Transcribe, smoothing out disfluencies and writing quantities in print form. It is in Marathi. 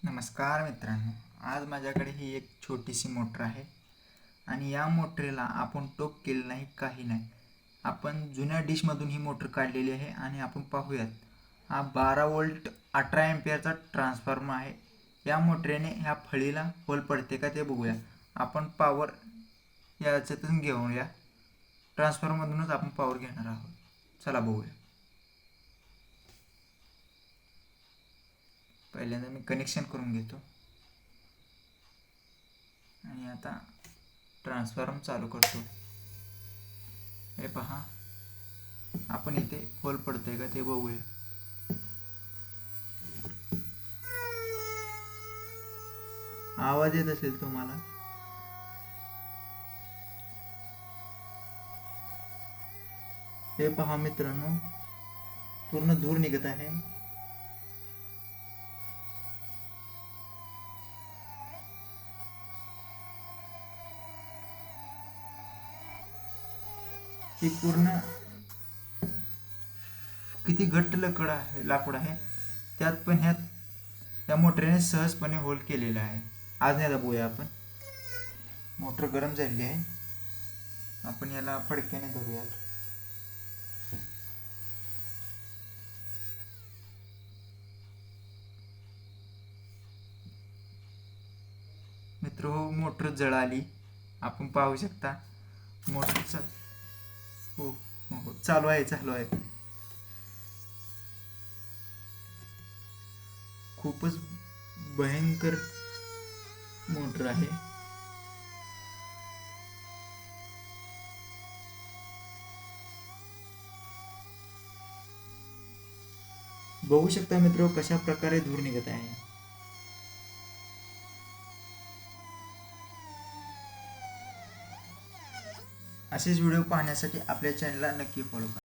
नमस्कार मित्रांनो, आज माझ्याकडे ही एक छोटीशी मोटर आहे आणि या मोटरीला आपण टोक केलं नाही, काही नाही. आपण जुन्या डिशमधून ही मोटर काढलेली आहे आणि आपण पाहूयात. हा 12 वोल्ट 18 एम्पियरचा ट्रान्सफॉर्मर आहे. या मोटरीने ह्या फळीला होल पडते का ते बघूया. आपण पॉवर याच्यातून घेऊया. ट्रान्सफॉर्मरमधूनच आपण पॉवर घेणार आहोत. चला बघूया. पहिल्यांदा मी कनेक्शन करून घेतो आणि आता ट्रान्सफॉर्मर चालू करतो. हे पहा, आपण इथे होल पडतोय का ते बघूया. आवाज येत असेल तुम्हाला. हे पहा मित्रांनो, पूर्ण धूर निघत आहे. ही पूर्ण किती घट्ट लाकूड आहे. त्यात पण या मोटरीने सहजपणे होल केलेला आहे. आज नाही दाबूया आपण. मोटर गरम झालेली आहे. आपण याला फडक्याने धरूयात. मित्र हो, मोटर जळाली. आपण पाहू शकता. मोटरचा हो हो चालू आहे. खूपच भयंकर मोटर आहे. बघू शकता मित्र, कशा प्रकारे धूर निघत आहे. असेच व्हिडिओ पाहण्यासाठी आपल्या चॅनलला नक्की फॉलो करा.